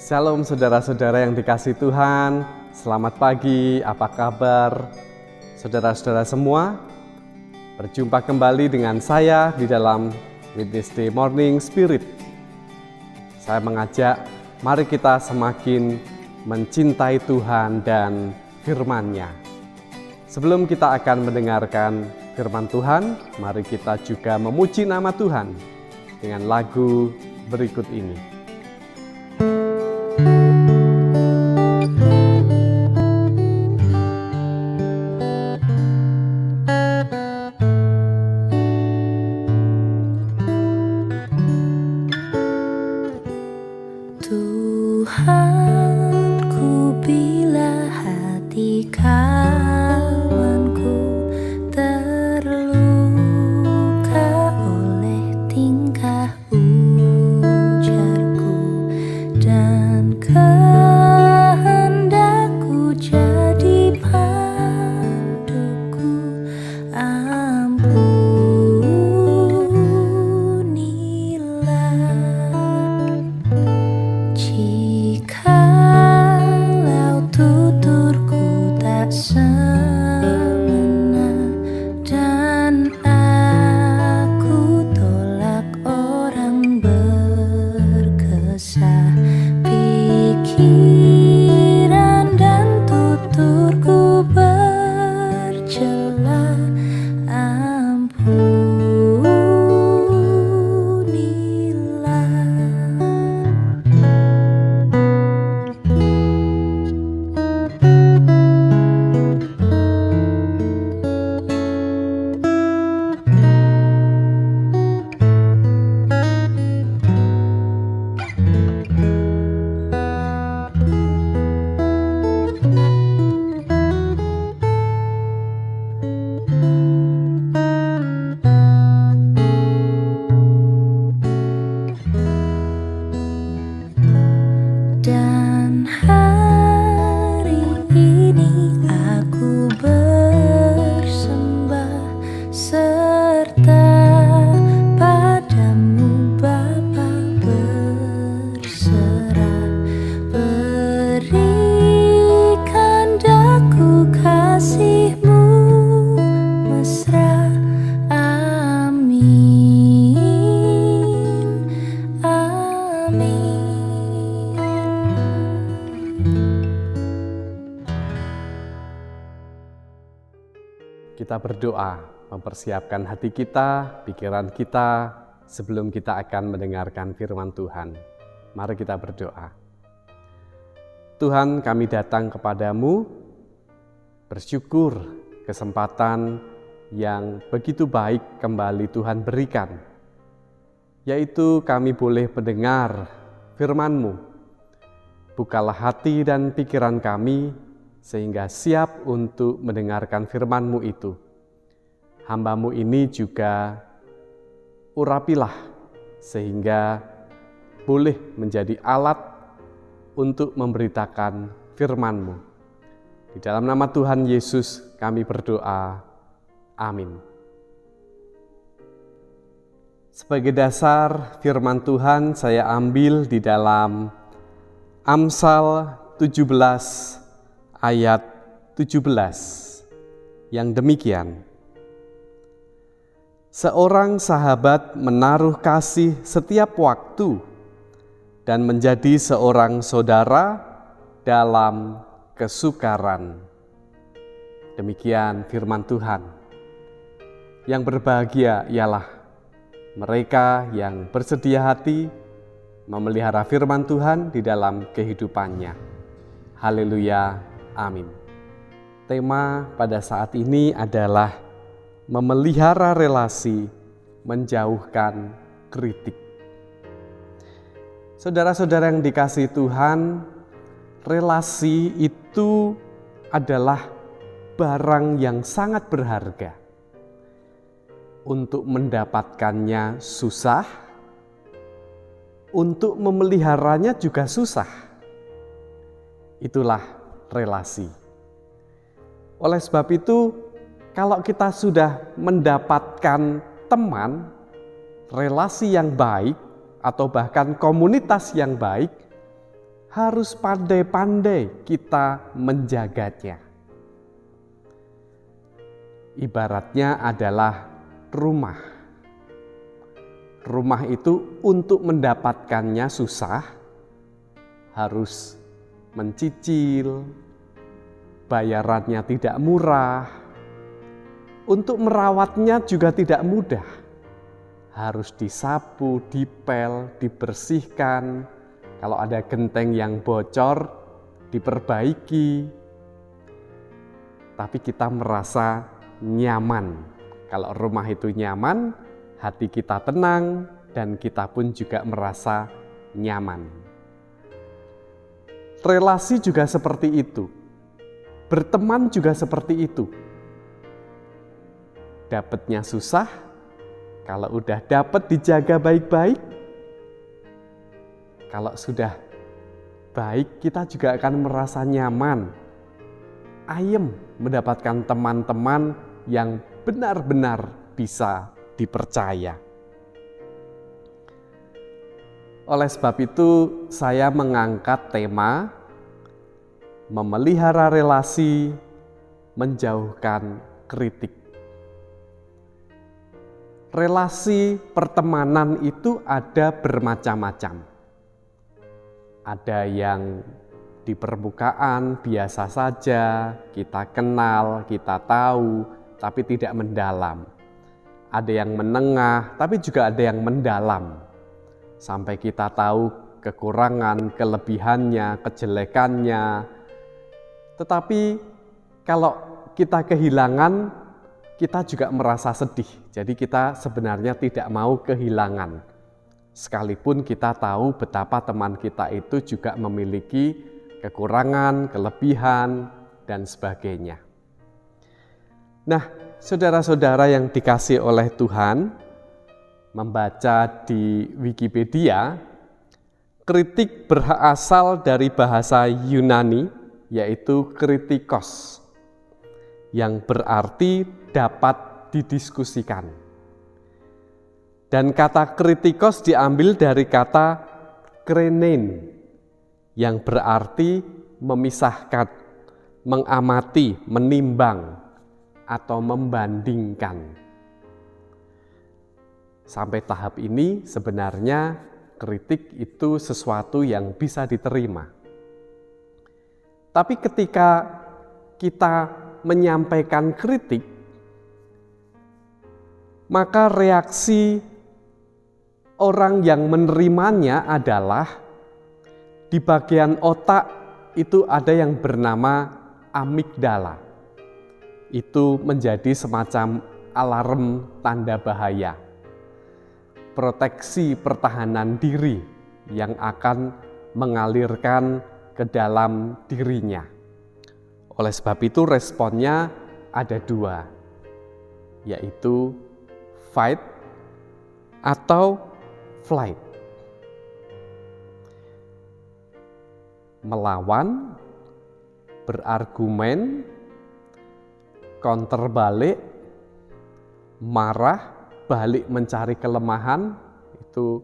Shalom saudara-saudara yang dikasihi Tuhan, selamat pagi, apa kabar? Saudara-saudara semua, berjumpa kembali dengan saya di dalam Witness Day Morning Spirit. Saya mengajak, mari kita semakin mencintai Tuhan dan firman-Nya. Sebelum kita akan mendengarkan firman Tuhan, mari kita juga memuji nama Tuhan dengan lagu berikut ini. Tuhanku, bila hati kawanku terluka oleh tingkah ujarku dan kehendakku jadi panduku, jikalau tuturku tak semena dan aku tolak orang berkesah, pikiran dan tuturku bercela, dan hari ini aku bersembah serta padamu Bapa, berserah, berikan daku kasih-Mu mesra. Amin, amin. Kita berdoa, mempersiapkan hati kita, pikiran kita, sebelum kita akan mendengarkan firman Tuhan. Mari kita berdoa. Tuhan, kami datang kepadamu, bersyukur kesempatan yang begitu baik kembali Tuhan berikan, yaitu kami boleh mendengar firman-Mu. Bukalah hati dan pikiran kami, sehingga siap untuk mendengarkan firman-Mu itu. Hamba-Mu ini juga urapilah, sehingga boleh menjadi alat untuk memberitakan firman-Mu. Di dalam nama Tuhan Yesus kami berdoa. Amin. Sebagai dasar firman Tuhan, saya ambil di dalam Amsal 17 ayat 17 yang demikian. Seorang sahabat menaruh kasih setiap waktu dan menjadi seorang saudara dalam kesukaran. Demikian firman Tuhan. Yang berbahagia ialah mereka yang bersedia hati memelihara firman Tuhan di dalam kehidupannya. Haleluya. Amin. Tema pada saat ini adalah memelihara relasi, menjauhkan kritik. Saudara-saudara yang dikasihi Tuhan, relasi itu adalah barang yang sangat berharga. Untuk mendapatkannya susah, untuk memeliharanya juga susah. Itulah relasi. Oleh sebab itu, kalau kita sudah mendapatkan teman, relasi yang baik, atau bahkan komunitas yang baik, harus pandai-pandai kita menjaganya. Ibaratnya adalah rumah. Rumah itu untuk mendapatkannya susah, harus mencicil, bayarannya tidak murah. Untuk merawatnya juga tidak mudah. Harus disapu, dipel, dibersihkan. Kalau ada genteng yang bocor, diperbaiki. Tapi kita merasa nyaman. Kalau rumah itu nyaman, hati kita tenang dan kita pun juga merasa nyaman. Relasi juga seperti itu. Berteman juga seperti itu. Dapatnya susah, kalau udah dapat dijaga baik-baik. Kalau sudah baik, kita juga akan merasa nyaman, ayem mendapatkan teman-teman yang benar-benar bisa dipercaya. Oleh sebab itu, saya mengangkat tema memelihara relasi, menjauhkan kritik. Relasi pertemanan itu ada bermacam-macam. Ada yang di permukaan biasa saja, kita kenal, kita tahu, tapi tidak mendalam. Ada yang menengah, tapi juga ada yang mendalam. Sampai kita tahu kekurangan, kelebihannya, kejelekannya. Tetapi kalau kita kehilangan, kita juga merasa sedih. Jadi kita sebenarnya tidak mau kehilangan. Sekalipun kita tahu betapa teman kita itu juga memiliki kekurangan, kelebihan, dan sebagainya. Nah, saudara-saudara yang dikasihi oleh Tuhan, membaca di Wikipedia, kritik berasal dari bahasa Yunani, yaitu kritikos, yang berarti dapat didiskusikan. Dan kata kritikos diambil dari kata krenein, yang berarti memisahkan, mengamati, menimbang, atau membandingkan. Sampai tahap ini sebenarnya kritik itu sesuatu yang bisa diterima. Tapi ketika kita menyampaikan kritik, maka reaksi orang yang menerimanya adalah di bagian otak itu ada yang bernama amigdala. Itu menjadi semacam alarm tanda bahaya, proteksi pertahanan diri yang akan mengalirkan ke dalam dirinya. Oleh sebab itu responnya ada dua, yaitu fight atau flight. Melawan, berargumen, counter balik, marah, balik mencari kelemahan, itu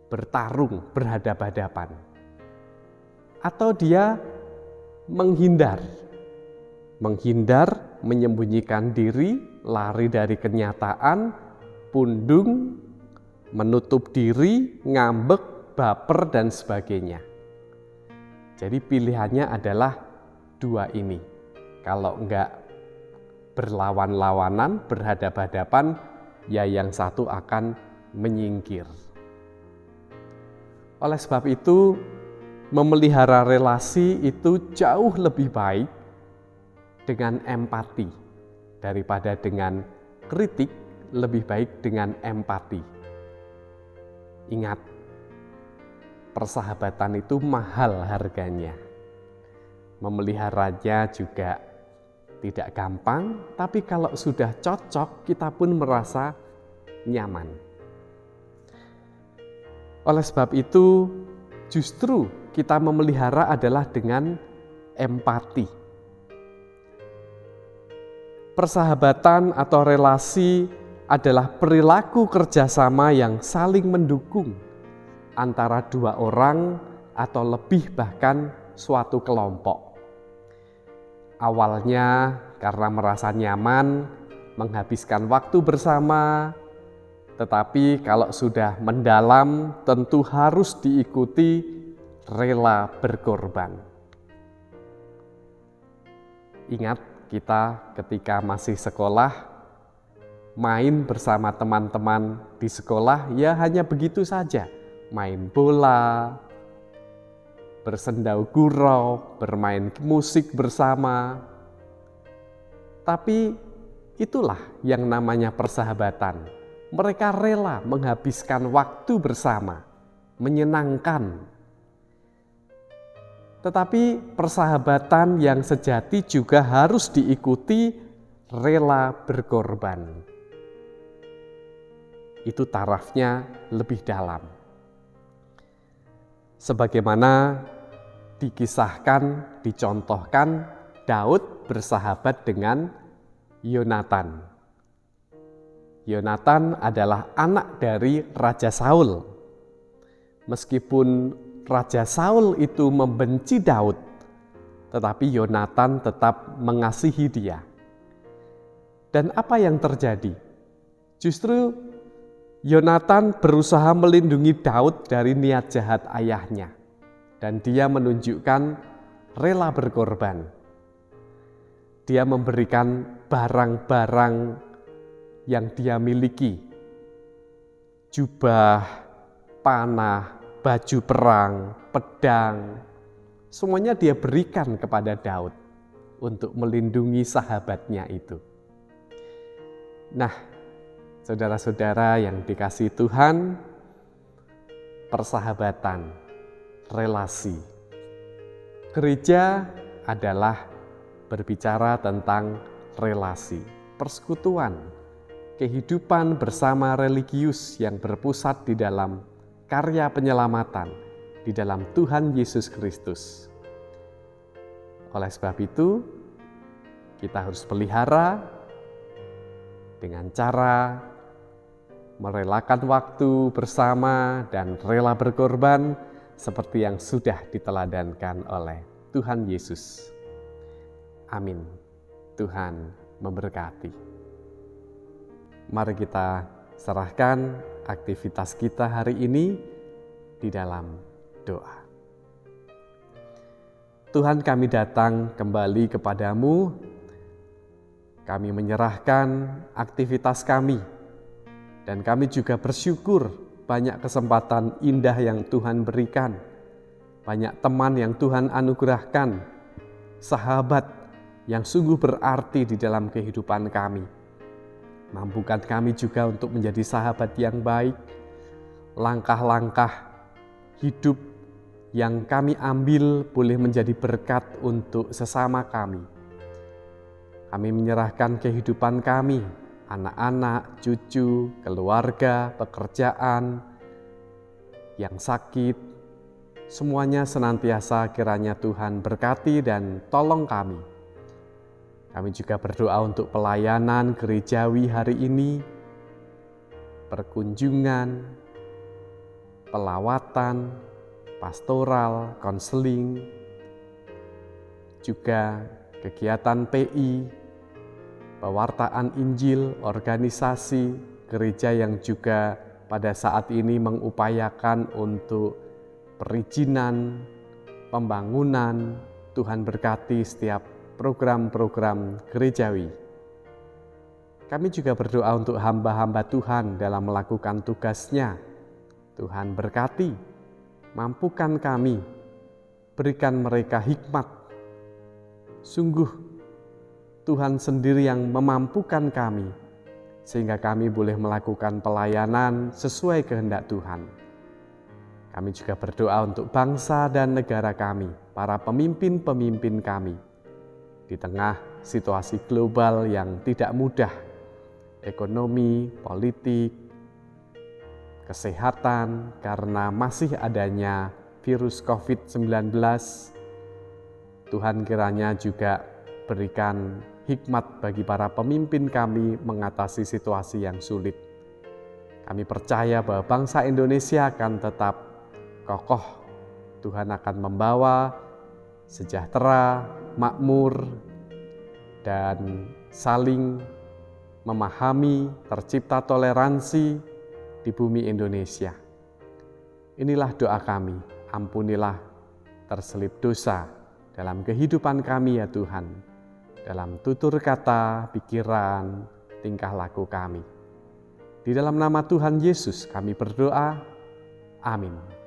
bertarung, berhadapan-hadapan. Atau dia menghindar, menyembunyikan diri, lari dari kenyataan, pundung, menutup diri, ngambek, baper, dan sebagainya. Jadi pilihannya adalah dua ini. Kalau enggak berlawan-lawanan, berhadapan-hadapan, ya yang satu akan menyingkir. Oleh sebab itu, memelihara relasi itu jauh lebih baik dengan empati daripada dengan kritik, lebih baik dengan empati. Ingat, persahabatan itu mahal harganya. Memeliharanya juga tidak gampang, tapi kalau sudah cocok, kita pun merasa nyaman. Oleh sebab itu, justru kita memelihara adalah dengan empati. Persahabatan atau relasi adalah perilaku kerjasama yang saling mendukung antara dua orang atau lebih bahkan suatu kelompok. Awalnya karena merasa nyaman menghabiskan waktu bersama, tetapi kalau sudah mendalam tentu harus diikuti rela berkorban. Ingat kita ketika masih sekolah, main bersama teman-teman di sekolah ya hanya begitu saja. Main bola, bersendau gurau, bermain musik bersama. Tapi itulah yang namanya persahabatan. Mereka rela menghabiskan waktu bersama, menyenangkan. Tetapi persahabatan yang sejati juga harus diikuti rela berkorban. Itu tarafnya lebih dalam. Sebagaimana dikisahkan, dicontohkan Daud bersahabat dengan Yonatan. Yonatan adalah anak dari Raja Saul. Meskipun Raja Saul itu membenci Daud, tetapi Yonatan tetap mengasihi dia. Dan apa yang terjadi? Justru Yonatan berusaha melindungi Daud dari niat jahat ayahnya. Dan dia menunjukkan rela berkorban. Dia memberikan barang-barang yang dia miliki. Jubah, panah, baju perang, pedang. Semuanya dia berikan kepada Daud untuk melindungi sahabatnya itu. Nah, saudara-saudara yang dikasihi Tuhan, persahabatan, relasi. Gereja adalah berbicara tentang relasi, persekutuan, kehidupan bersama religius yang berpusat di dalam karya penyelamatan, di dalam Tuhan Yesus Kristus. Oleh sebab itu, kita harus pelihara dengan cara merelakan waktu bersama dan rela berkorban seperti yang sudah diteladankan oleh Tuhan Yesus. Amin. Tuhan memberkati. Mari kita serahkan aktivitas kita hari ini di dalam doa. Tuhan, kami datang kembali kepadamu. Kami menyerahkan aktivitas kami. Dan kami juga bersyukur banyak kesempatan indah yang Tuhan berikan. Banyak teman yang Tuhan anugerahkan. Sahabat yang sungguh berarti di dalam kehidupan kami. Mampukan kami juga untuk menjadi sahabat yang baik. Langkah-langkah hidup yang kami ambil boleh menjadi berkat untuk sesama kami. Kami menyerahkan kehidupan kami, anak-anak, cucu, keluarga, pekerjaan, yang sakit, semuanya senantiasa kiranya Tuhan berkati dan tolong kami. Kami juga berdoa untuk pelayanan gerejawi hari ini, perkunjungan, pelawatan, pastoral, konseling, juga kegiatan PI, pewartaan Injil, organisasi, gereja yang juga pada saat ini mengupayakan untuk perizinan, pembangunan. Tuhan berkati setiap program-program gerejawi. Kami juga berdoa untuk hamba-hamba Tuhan dalam melakukan tugasnya. Tuhan berkati, mampukan kami, berikan mereka hikmat. Sungguh Tuhan sendiri yang memampukan kami, sehingga kami boleh melakukan pelayanan sesuai kehendak Tuhan. Kami juga berdoa untuk bangsa dan negara kami, para pemimpin-pemimpin kami, di tengah situasi global yang tidak mudah, ekonomi, politik, kesehatan, karena masih adanya virus COVID-19, Tuhan kiranya juga berikan hikmat bagi para pemimpin kami mengatasi situasi yang sulit. Kami percaya bahwa bangsa Indonesia akan tetap kokoh Tuhan akan membawa sejahtera, makmur, dan saling memahami, tercipta toleransi di bumi Indonesia. Inilah doa kami, ampunilah terselip dosa dalam kehidupan kami ya Tuhan, dalam tutur kata, pikiran, tingkah laku kami. Di dalam nama Tuhan Yesus kami berdoa, amin.